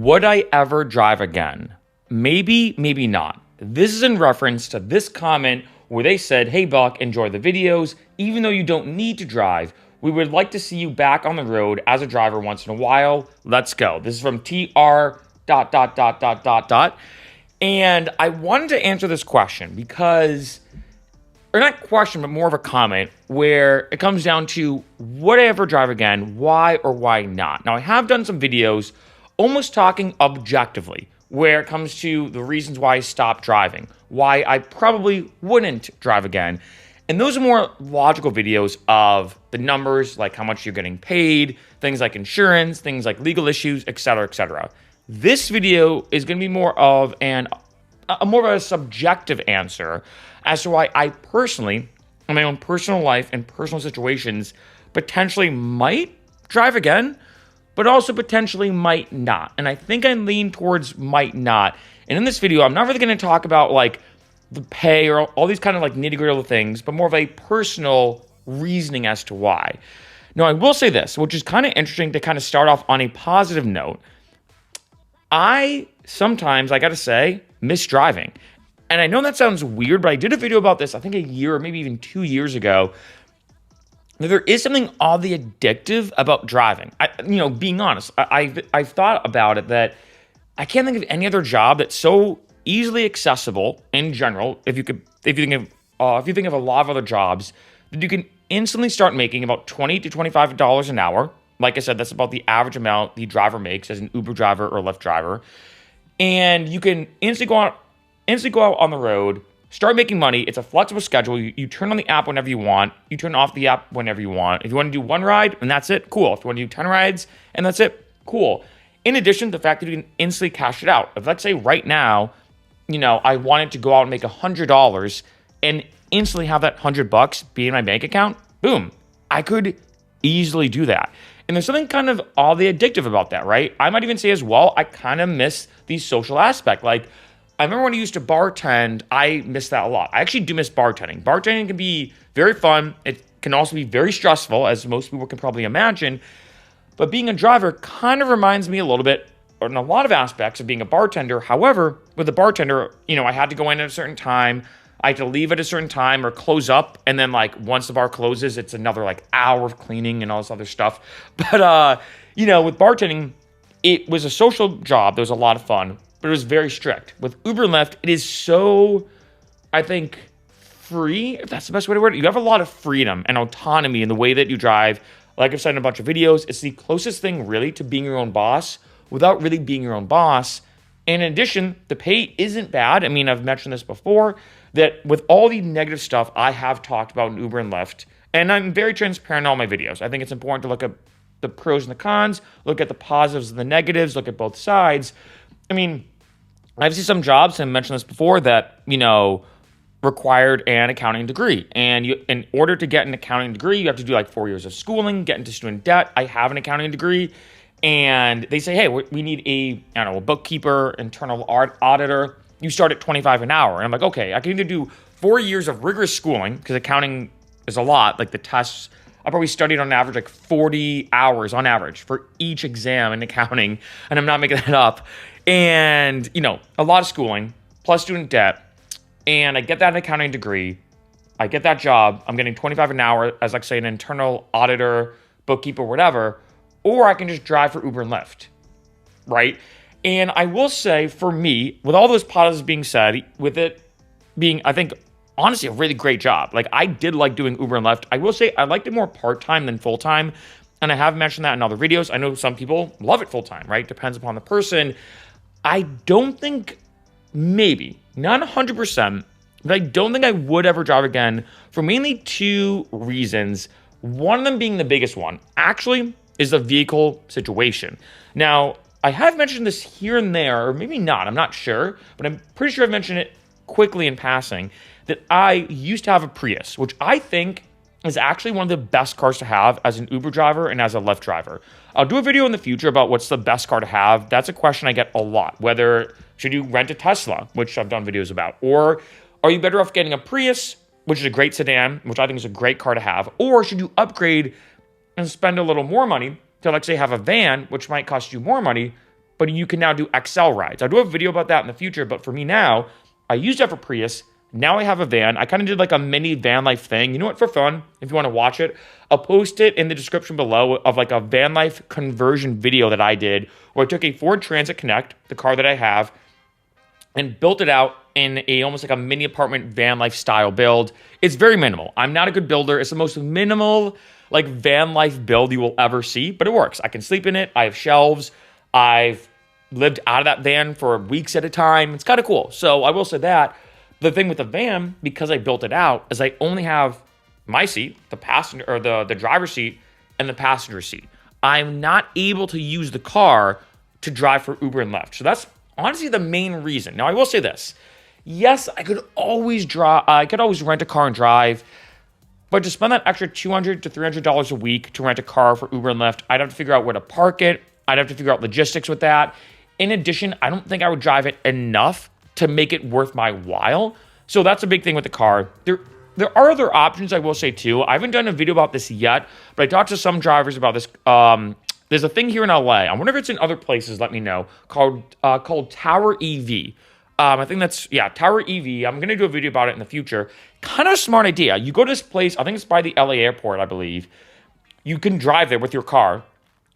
Would I ever drive again? Maybe, maybe not. This is in reference to this comment where they said, hey Buck, enjoy the videos. Even though you don't need to drive, we would like to see you back on the road as a driver once in a while. Let's go. This is from TR ... And I wanted to answer this question because, or not question, but more of a comment where it comes down to, would I ever drive again? Why or why not? Now, I have done some videos almost talking objectively where it comes to the reasons why I stopped driving, why I probably wouldn't drive again. And those are more logical videos of the numbers, like how much you're getting paid, things like insurance, things like legal issues, etc., etc. This video is going to be more of a subjective answer as to why I personally, in my own personal life and personal situations, potentially might drive again, but also potentially might not. And I think I lean towards might not. And in this video, I'm not really going to talk about like the pay or all these kind of like nitty-gritty things, but more of a personal reasoning as to why. Now, I will say this, which is kind of interesting to kind of start off on a positive note. I sometimes, I gotta say, miss driving. And I know that sounds weird, but I did a video about this, I think a year or maybe even 2 years ago. There is something oddly addictive about driving. Being honest, I've thought about it that I can't think of any other job that's so easily accessible in general. If you think of a lot of other jobs, that you can instantly start making about $20 to $25 an hour. Like I said, that's about the average amount the driver makes as an Uber driver or Lyft driver. And you can instantly go out on the road, start making money. It's a flexible schedule. You turn on the app whenever you want. You turn off the app whenever you want. If you want to do one ride, and that's it, cool. If you want to do 10 rides, and that's it, cool. In addition, the fact that you can instantly cash it out. If let's say right now, I wanted to go out and make $100 and instantly have that $100 be in my bank account, boom, I could easily do that. And there's something kind of oddly addictive about that, right? I might even say as well, I kind of miss the social aspect. Like, I remember when I used to bartend, I miss that a lot. I actually do miss bartending. Bartending can be very fun. It can also be very stressful, as most people can probably imagine. But being a driver kind of reminds me a little bit, or in a lot of aspects, of being a bartender. However, with a bartender, I had to go in at a certain time. I had to leave at a certain time or close up. And then once the bar closes, it's another hour of cleaning and all this other stuff. But, with bartending, it was a social job. There was a lot of fun, but it was very strict. With Uber and Lyft, it is so, I think, free, if that's the best way to word it. You have a lot of freedom and autonomy in the way that you drive. Like I've said in a bunch of videos, it's the closest thing really to being your own boss without really being your own boss. And in addition, the pay isn't bad. I mean, I've mentioned this before, that with all the negative stuff I have talked about in Uber and Lyft, and I'm very transparent in all my videos. I think it's important to look at the pros and the cons, look at the positives and the negatives, look at both sides. I mean, I've seen some jobs, and I mentioned this before, that, required an accounting degree. And in order to get an accounting degree, you have to do 4 years of schooling, get into student debt. I have an accounting degree. And they say, hey, we need a bookkeeper, internal auditor. You start at $25 an hour. And I'm like, okay, I can either do 4 years of rigorous schooling, because accounting is a lot, the tests. I probably studied on average 40 hours on average for each exam in accounting, and I'm not making that up. And, a lot of schooling, plus student debt, and I get that accounting degree. I get that job. I'm getting $25 an hour as, say, an internal auditor, bookkeeper, whatever. Or I can just drive for Uber and Lyft, right? And I will say, for me, with all those positives being said, with it being, I think, honestly, a really great job. I did like doing Uber and Lyft. I will say I liked it more part-time than full-time. And I have mentioned that in other videos. I know some people love it full-time, right? Depends upon the person. I don't think, maybe, not 100%, but I don't think I would ever drive again for mainly two reasons. One of them being the biggest one, actually, is the vehicle situation. Now, I have mentioned this here and there, or maybe not, I'm not sure, but I'm pretty sure I've mentioned it quickly in passing, that I used to have a Prius, which I think is actually one of the best cars to have as an Uber driver and as a Lyft driver. I'll do a video in the future about what's the best car to have. That's a question I get a lot, whether should you rent a Tesla, which I've done videos about, or are you better off getting a Prius, which is a great sedan, which I think is a great car to have, or should you upgrade and spend a little more money to, say, have a van, which might cost you more money, but you can now do XL rides. I'll do a video about that in the future, but for me now, I used to have a Prius. Now I have a van. I kind of did like a mini van life thing. You know what, for fun, if you want to watch it, I'll post it in the description below of like a van life conversion video that I did where I took a Ford Transit Connect, the car that I have, and built it out in a almost like a mini apartment van life style build. It's very minimal. I'm not a good builder. It's the most minimal like van life build you will ever see, but it works. I can sleep in it. I have shelves. I've lived out of that van for weeks at a time. It's kind of cool. So I will say that. The thing with the van, because I built it out, is I only have my seat, the passenger or the driver's seat, and the passenger seat. I'm not able to use the car to drive for Uber and Lyft. So that's honestly the main reason. Now I will say this. Yes, I could always rent a car and drive, but to spend that extra $200 to $300 a week to rent a car for Uber and Lyft, I'd have to figure out where to park it. I'd have to figure out logistics with that. In addition, I don't think I would drive it enough to make it worth my while. So that's a big thing with the car. There are other options I will say too. I haven't done a video about this yet, but I talked to some drivers about this. There's a thing here in LA. I wonder if it's in other places, let me know, called Tower EV. I think that's, Tower EV. I'm going to do a video about it in the future. Kind of a smart idea. You go to this place, I think it's by the LA airport, I believe. You can drive there with your car,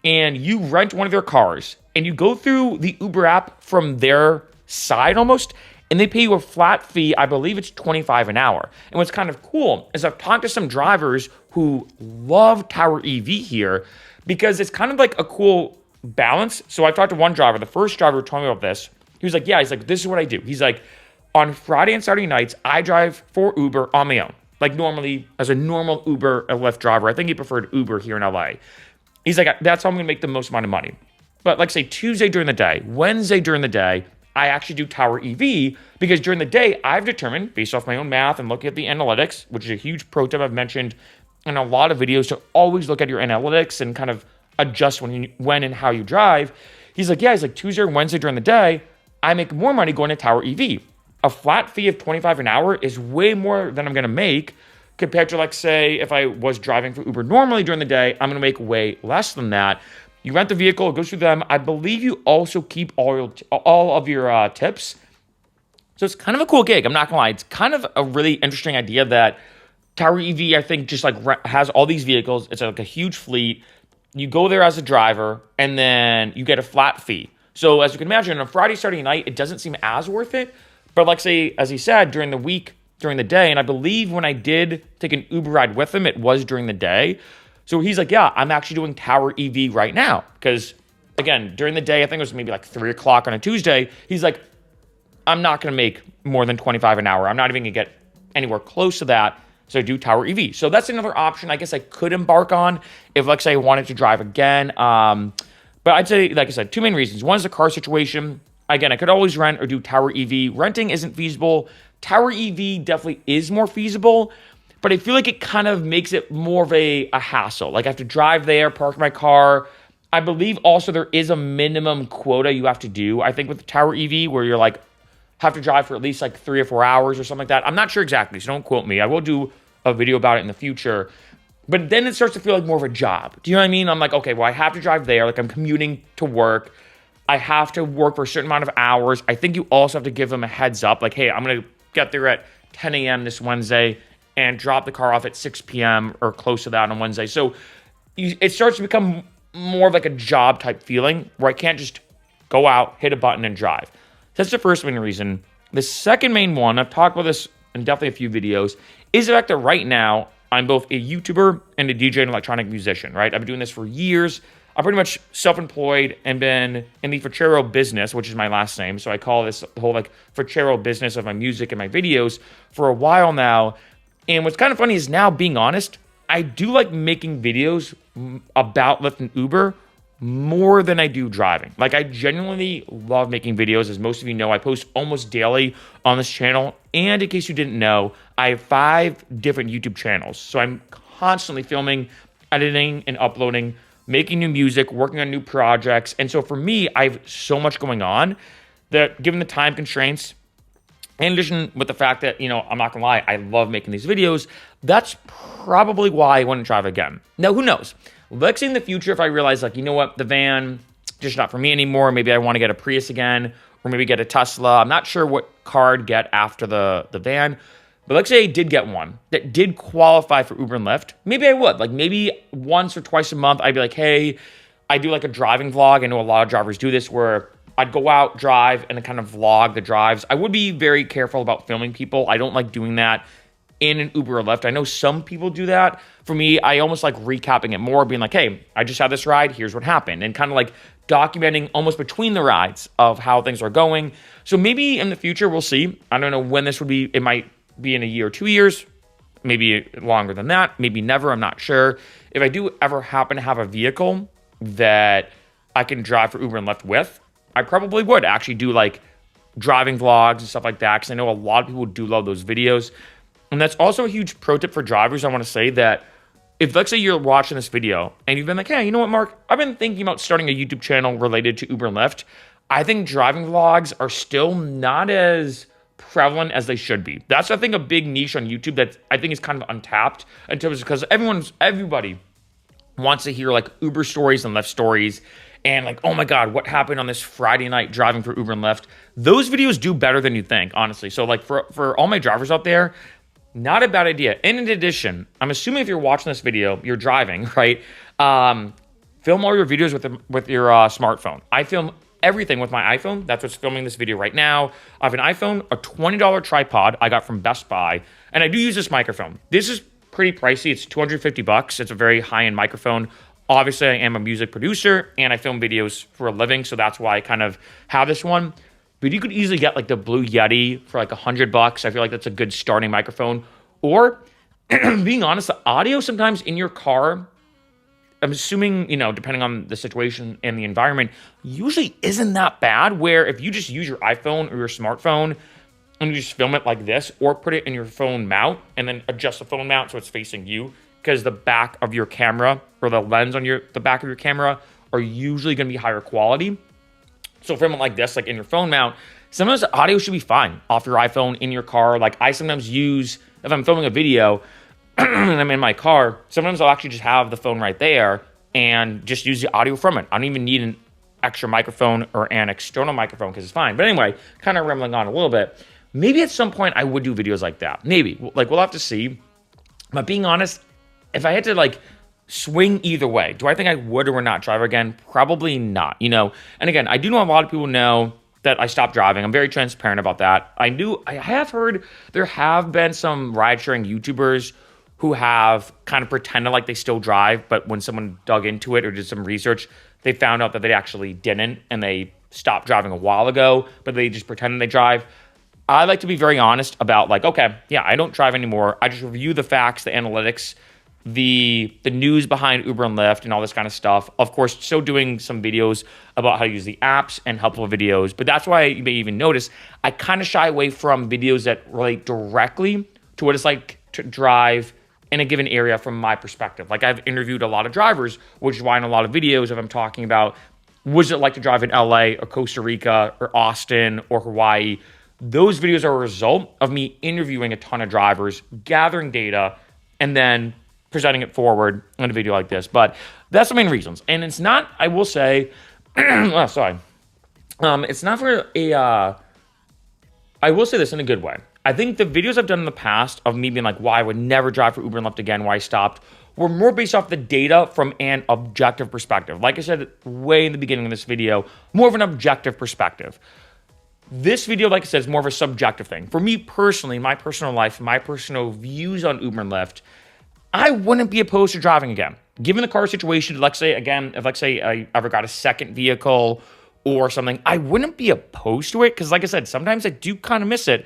and you rent one of their cars, and you go through the Uber app from their side almost, and they pay you a flat fee. I believe it's $25 an hour. And what's kind of cool is I've talked to some drivers who love Tower EV here because it's kind of like a cool balance. So I talked to one driver, the first driver who told me about this. He was like, he's like, this is what I do. He's like, on Friday and Saturday nights, I drive for Uber on my own. Like normally as a normal Uber and Lyft driver. I think he preferred Uber here in LA. He's like, that's how I'm going to make the most amount of money. But like say Tuesday during the day, Wednesday during the day, I actually do Tower EV because during the day, I've determined, based off my own math and looking at the analytics, which is a huge pro tip I've mentioned in a lot of videos, to always look at your analytics and kind of adjust when and how you drive. He's like, he's like Tuesday or Wednesday during the day, I make more money going to Tower EV. A flat fee of $25 an hour is way more than I'm going to make compared to, like, say, if I was driving for Uber normally during the day, I'm going to make way less than that. You rent the vehicle, it goes through them. I believe you also keep all of your tips. So it's kind of a cool gig. I'm not gonna lie. It's kind of a really interesting idea that Tower EV, I think, just like has all these vehicles. It's like a huge fleet. You go there as a driver, and then you get a flat fee. So as you can imagine, on a Friday, Saturday night, it doesn't seem as worth it. But like say, as he said, during the week, during the day, and I believe when I did take an Uber ride with him, it was during the day. So he's like, I'm actually doing Tower EV right now. Because, again, during the day, I think it was maybe like 3 o'clock on a Tuesday. He's like, I'm not going to make more than $25 an hour. I'm not even going to get anywhere close to that. So I do Tower EV. So that's another option I guess I could embark on if, like, say, I wanted to drive again. But I'd say, like I said, two main reasons. One is the car situation. Again, I could always rent or do Tower EV. Renting isn't feasible. Tower EV definitely is more feasible. But I feel like it kind of makes it more of a hassle. Like I have to drive there, park my car. I believe also there is a minimum quota you have to do, I think, with the Tower EV, where you're like, have to drive for at least like 3 or 4 hours or something like that. I'm not sure exactly, so don't quote me. I will do a video about it in the future. But then it starts to feel like more of a job. Do you know what I mean? I'm like, okay, well, I have to drive there. Like I'm commuting to work. I have to work for a certain amount of hours. I think you also have to give them a heads up. Like, hey, I'm going to get there at 10 a.m. this Wednesday and drop the car off at 6 p.m. or close to that on Wednesday. So it starts to become more of like a job type feeling where I can't just go out, hit a button, and drive. That's the first main reason. The second main one, I've talked about this in definitely a few videos, is the fact that right now I'm both a YouTuber and a DJ and electronic musician, right? I've been doing this for years. I'm pretty much self-employed and been in the Facero business, which is my last name. So I call this the whole like Facero business of my music and my videos for a while now. And what's kind of funny is now, being honest, I do like making videos about Lyft and Uber more than I do driving. Like I genuinely love making videos. As most of you know, I post almost daily on this channel. And in case you didn't know, I have 5 different YouTube channels. So I'm constantly filming, editing, and uploading, making new music, working on new projects. And so for me, I have so much going on that, given the time constraints, in addition with the fact that, I'm not gonna lie, I love making these videos, that's probably why I want to drive again. Now, who knows? Let's say in the future, if I realize, like, you know what, the van, just not for me anymore. Maybe I want to get a Prius again, or maybe get a Tesla. I'm not sure what car I'd get after the van. But let's say I did get one that did qualify for Uber and Lyft. Maybe I would. Like maybe once or twice a month, I'd be like, hey, I do like a driving vlog. I know a lot of drivers do this where I'd go out, drive, and kind of vlog the drives. I would be very careful about filming people. I don't like doing that in an Uber or Lyft. I know some people do that. For me, I almost like recapping it more, being like, hey, I just had this ride. Here's what happened. And kind of like documenting almost between the rides of how things are going. So maybe in the future, we'll see. I don't know when this would be. It might be in a year or 2 years, maybe longer than that, maybe never. I'm not sure. If I do ever happen to have a vehicle that I can drive for Uber and Lyft with, I probably would actually do like driving vlogs and stuff like that, because I know a lot of people do love those videos. And that's also a huge pro tip for drivers. I want to say that if, let's say you're watching this video and you've been like, hey, you know what, Mark, I've been thinking about starting a YouTube channel related to Uber and Lyft. I think driving vlogs are still not as prevalent as they should be. That's, I think, a big niche on YouTube that I think is kind of untapped until it's because everybody wants to hear like Uber stories and Lyft stories. And like, oh my God, what happened on this Friday night driving for Uber and Lyft? Those videos do better than you think, honestly. So like for all my drivers out there, not a bad idea. And in addition, I'm assuming if you're watching this video, you're driving, right? Film all your videos with your smartphone. I film everything with my iPhone. That's what's filming this video right now. I have an iPhone, a $20 tripod I got from Best Buy, and I do use this microphone. This is pretty pricey. It's $250. It's a very high-end microphone. Obviously, I am a music producer, and I film videos for a living, so that's why I kind of have this one. But you could easily get like the Blue Yeti for like $100. I feel like that's a good starting microphone. Or, being honest, the audio sometimes in your car, I'm assuming, depending on the situation and the environment, usually isn't that bad, where if you just use your iPhone or your smartphone and you just film it like this, or put it in your phone mount and then adjust the phone mount so it's facing you, because the back of your camera or the lens on the back of your camera are usually going to be higher quality. So film it like this, like in your phone mount, sometimes the audio should be fine off your iPhone in your car. Like I sometimes use, if I'm filming a video and I'm in my car, sometimes I'll actually just have the phone right there and just use the audio from it. I don't even need an extra microphone or an external microphone because it's fine. But anyway, kind of rambling on a little bit. Maybe at some point I would do videos like that. Maybe. Like we'll have to see. But being honest, if I had to like swing either way, do I think I would or would not drive again? Probably not, And again, I do know a lot of people know that I stopped driving. I'm very transparent about that. I have heard there have been some ride-sharing YouTubers who have kind of pretended like they still drive, but when someone dug into it or did some research, they found out that they actually didn't, and they stopped driving a while ago, but they just pretended they drive. I like to be very honest about like, okay, yeah, I don't drive anymore. I just review the facts, the analytics, the news behind Uber and Lyft and all this kind of stuff. Of course, still doing some videos about how to use the apps and helpful videos. But that's why you may even notice I kind of shy away from videos that relate directly to what it's like to drive in a given area from my perspective. Like I've interviewed a lot of drivers, which is why in a lot of videos if I'm talking about what's it like to drive in LA or Costa Rica or Austin or Hawaii, those videos are a result of me interviewing a ton of drivers, gathering data, and then presenting it forward in a video like this. But that's the main reasons. And it's not, I will say, it's not for I will say this in a good way. I think the videos I've done in the past of me being like, why I would never drive for Uber and Lyft again, why I stopped, were more based off the data from an objective perspective. Like I said way in the beginning of this video, more of an objective perspective. This video, like I said, is more of a subjective thing. For me personally, my personal life, my personal views on Uber and Lyft, I wouldn't be opposed to driving again. Given the car situation, let's say I ever got a second vehicle or something, I wouldn't be opposed to it because, like I said, sometimes I do kind of miss it.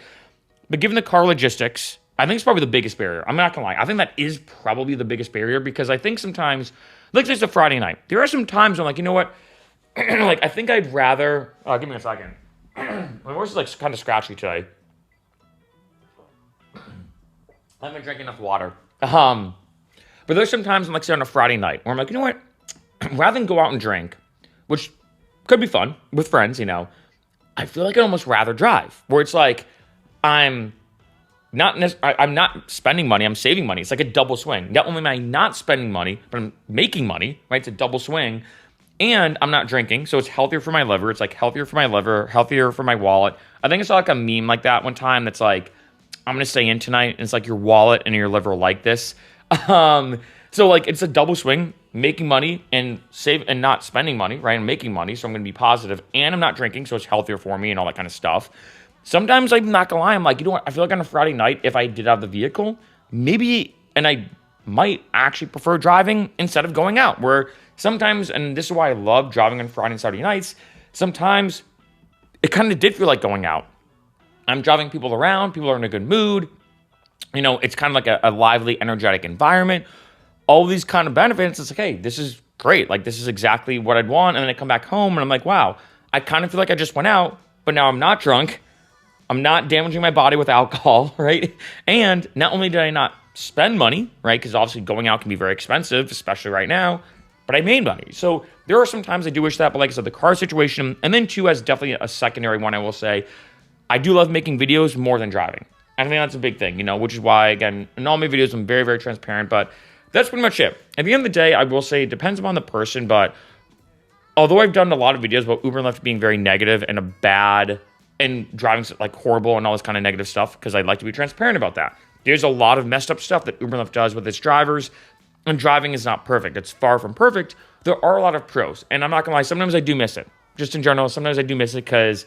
But given the car logistics, I think it's probably the biggest barrier. I'm not going to lie. I think that is probably the biggest barrier because I think sometimes, like it's a Friday night, there are some times I'm like, you know what? Like, I think I'd rather, give me a second. My voice is like kind of scratchy today. I haven't been drinking enough water. But there's sometimes, like say on a Friday night, where I'm like, you know what? Rather than go out and drink, which could be fun with friends, I feel like I'd almost rather drive. Where it's like, I'm not spending money, I'm saving money. It's like a double swing. Not only am I not spending money, but I'm making money, right? It's a double swing. And I'm not drinking, so it's healthier for my liver. It's like healthier for my liver, healthier for my wallet. I think I saw like a meme like that one time that's like, I'm gonna stay in tonight, and it's like your wallet and your liver like this. So like it's a double swing, making money and save and not spending money, right? I'm making money, so I'm gonna be positive, and I'm not drinking, so it's healthier for me and all that kind of stuff. Sometimes I'm not gonna lie, I'm like, you know what? I feel like on a Friday night, if I did have the vehicle, maybe, and I might actually prefer driving instead of going out. Where sometimes, and this is why I love driving on Friday and Saturday nights, sometimes it kind of did feel like going out. I'm driving people around, people are in a good mood. You know, it's kind of like a lively, energetic environment. All these kind of benefits, it's like, hey, this is great. Like, this is exactly what I'd want. And then I come back home and I'm like, wow, I kind of feel like I just went out, but now I'm not drunk. I'm not damaging my body with alcohol, right? And not only did I not spend money, right? Because obviously going out can be very expensive, especially right now, but I made money. So there are some times I do wish that, but like I said, the car situation, and then two, as definitely a secondary one, I will say, I do love making videos more than driving. I think that's a big thing, you know, which is why, again, in all my videos, I'm very, very transparent, but that's pretty much it. At the end of the day, I will say it depends upon the person, but although I've done a lot of videos about Uber and Lyft being very negative and a bad, and driving like horrible and all this kind of negative stuff, because I'd like to be transparent about that. There's a lot of messed up stuff that Uber and Lyft does with its drivers, and driving is not perfect. It's far from perfect. There are a lot of pros, and I'm not gonna lie, sometimes I do miss it. Just in general, sometimes I do miss it because,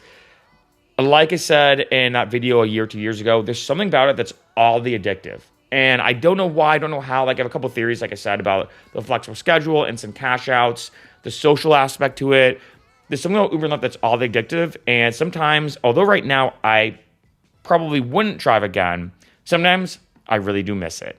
like I said in that video a year, 2 years ago, there's something about it that's oddly addictive. And I don't know why, I don't know how. Like, I have a couple of theories, like I said, about the flexible schedule, instant cash outs, the social aspect to it. There's something about Uber and Lyft that's oddly addictive. And sometimes, although right now I probably wouldn't drive again, sometimes I really do miss it.